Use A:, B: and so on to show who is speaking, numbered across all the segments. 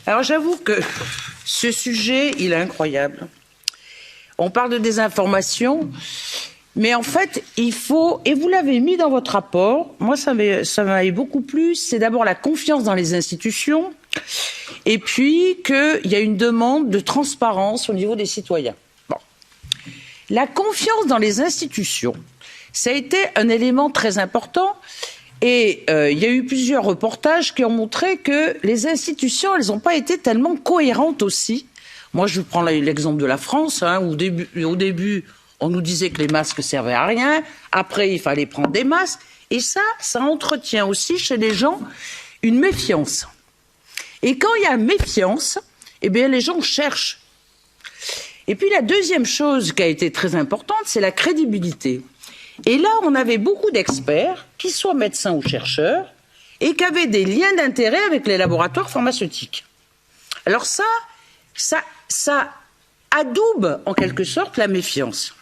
A: Alors j'avoue que ce sujet, il est incroyable. On parle de désinformation, mais en fait, il faut, et vous l'avez mis dans votre rapport, moi ça m'avait beaucoup plu, c'est d'abord la confiance dans les institutions, et puis qu'il y a une demande de transparence au niveau des citoyens. Bon. La confiance dans les institutions, ça a été un élément très important. Et il y a eu plusieurs reportages qui ont montré que les institutions, elles n'ont pas été tellement cohérentes aussi. Moi, je prends l'exemple de la France, hein, où au début, on nous disait que les masques servaient à rien. Après, il fallait prendre des masques. Et ça entretient aussi chez les gens une méfiance. Et quand il y a méfiance, eh bien, les gens cherchent. Et puis, la deuxième chose qui a été très importante, c'est la crédibilité. Et là, on avait beaucoup d'experts, qu'ils soient médecins ou chercheurs, et qui avaient des liens d'intérêt avec les laboratoires pharmaceutiques. Alors ça adoube en quelque sorte la méfiance.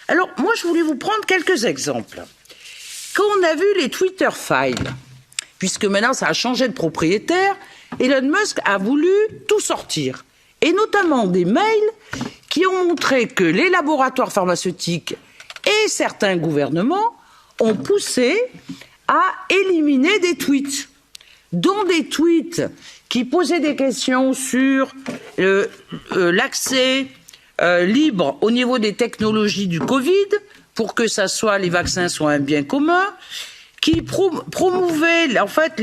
A: Alors moi, je voulais vous prendre quelques exemples. Quand on a vu les Twitter Files, puisque maintenant ça a changé de propriétaire, Elon Musk a voulu tout sortir, et notamment des mails qui ont montré que les laboratoires pharmaceutiques et certains gouvernements ont poussé à éliminer des tweets, dont des tweets qui posaient des questions sur l'accès libre au niveau des technologies du Covid, pour que les vaccins soient un bien commun, qui promouvaient en fait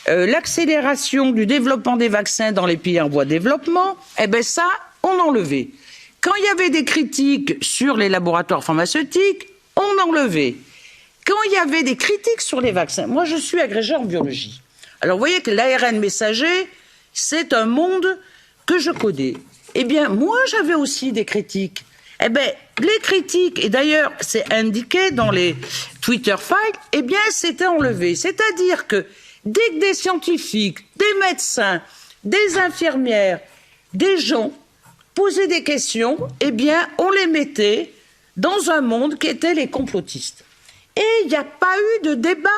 A: l'accélération du développement des vaccins dans les pays en voie de développement. Eh bien ça, on enlevait. Quand il y avait des critiques sur les laboratoires pharmaceutiques, on enlevait. Quand il y avait des critiques sur les vaccins, moi je suis agrégée en biologie. Alors vous voyez que l'ARN messager, c'est un monde que je connais. Eh bien moi j'avais aussi des critiques. Eh bien les critiques, et d'ailleurs c'est indiqué dans les Twitter Files, eh bien c'était enlevé. C'est-à-dire que dès que des scientifiques, des médecins, des infirmières, des gens poser des questions, eh bien, on les mettait dans un monde qui était les complotistes. Et il n'y a pas eu de débat.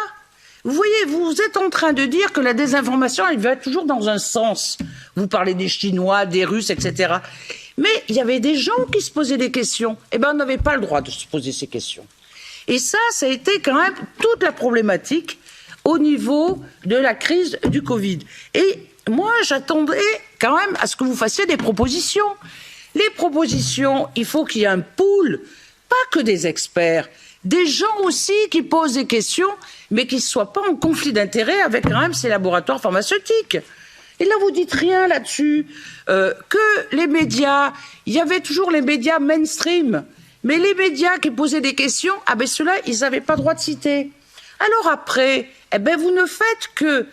A: Vous voyez, vous êtes en train de dire que la désinformation, elle va toujours dans un sens. Vous parlez des Chinois, des Russes, etc. Mais il y avait des gens qui se posaient des questions. Eh bien, on n'avait pas le droit de se poser ces questions. Et ça a été quand même toute la problématique au niveau de la crise du Covid. Et moi, j'attendais quand même à ce que vous fassiez des propositions. Les propositions, il faut qu'il y ait un pool, pas que des experts, des gens aussi qui posent des questions, mais qui ne soient pas en conflit d'intérêts avec quand même ces laboratoires pharmaceutiques. Et là, vous dites rien là-dessus. Que les médias, il y avait toujours les médias mainstream, mais les médias qui posaient des questions, ah ben ceux-là, ils n'avaient pas le droit de citer. Alors après, eh ben vous ne faites que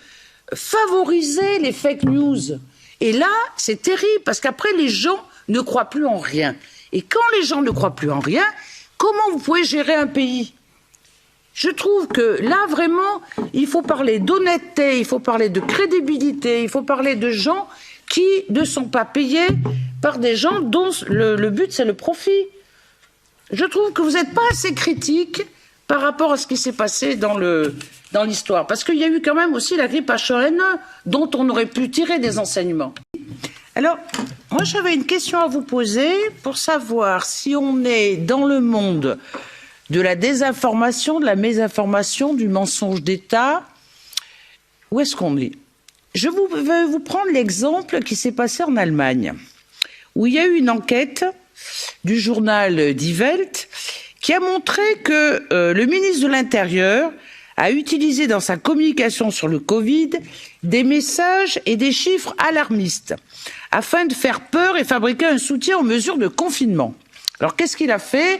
A: favoriser les fake news. Et là, c'est terrible, parce qu'après, les gens ne croient plus en rien. Et quand les gens ne croient plus en rien, comment vous pouvez gérer un pays? Je trouve que là, vraiment, il faut parler d'honnêteté, il faut parler de crédibilité, il faut parler de gens qui ne sont pas payés par des gens dont le but, c'est le profit. Je trouve que vous n'êtes pas assez critique par rapport à ce qui s'est passé dans l'histoire. Parce qu'il y a eu quand même aussi la grippe H1N1, dont on aurait pu tirer des enseignements. Alors, moi j'avais une question à vous poser pour savoir si on est dans le monde de la désinformation, de la mésinformation, du mensonge d'État. Où est-ce qu'on est? Je vais vous prendre l'exemple qui s'est passé en Allemagne, où il y a eu une enquête du journal Die Welt qui a montré que le ministre de l'Intérieur a utilisé dans sa communication sur le Covid des messages et des chiffres alarmistes afin de faire peur et fabriquer un soutien aux mesures de confinement. Alors qu'est-ce qu'il a fait?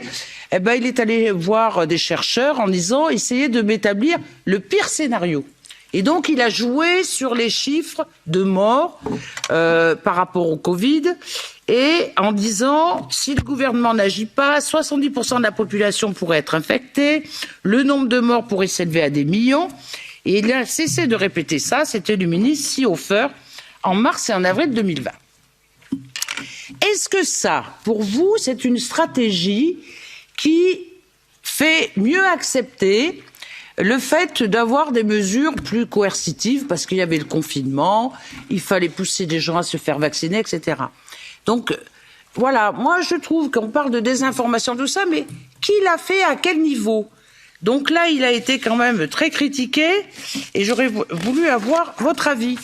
A: Eh ben, il est allé voir des chercheurs en disant essayez de m'établir le pire scénario. Et donc il a joué sur les chiffres de morts par rapport au Covid, et en disant si le gouvernement n'agit pas, 70% de la population pourrait être infectée, le nombre de morts pourrait s'élever à des millions. Et il a cessé de répéter ça, c'était le ministre Seehofer en mars et en avril 2020. Est-ce que ça, pour vous, c'est une stratégie qui fait mieux accepter le fait d'avoir des mesures plus coercitives, parce qu'il y avait le confinement, il fallait pousser des gens à se faire vacciner, etc. Donc, voilà, moi je trouve qu'on parle de désinformation, tout ça, mais qui l'a fait, à quel niveau? Donc là, il a été quand même très critiqué, et j'aurais voulu avoir votre avis.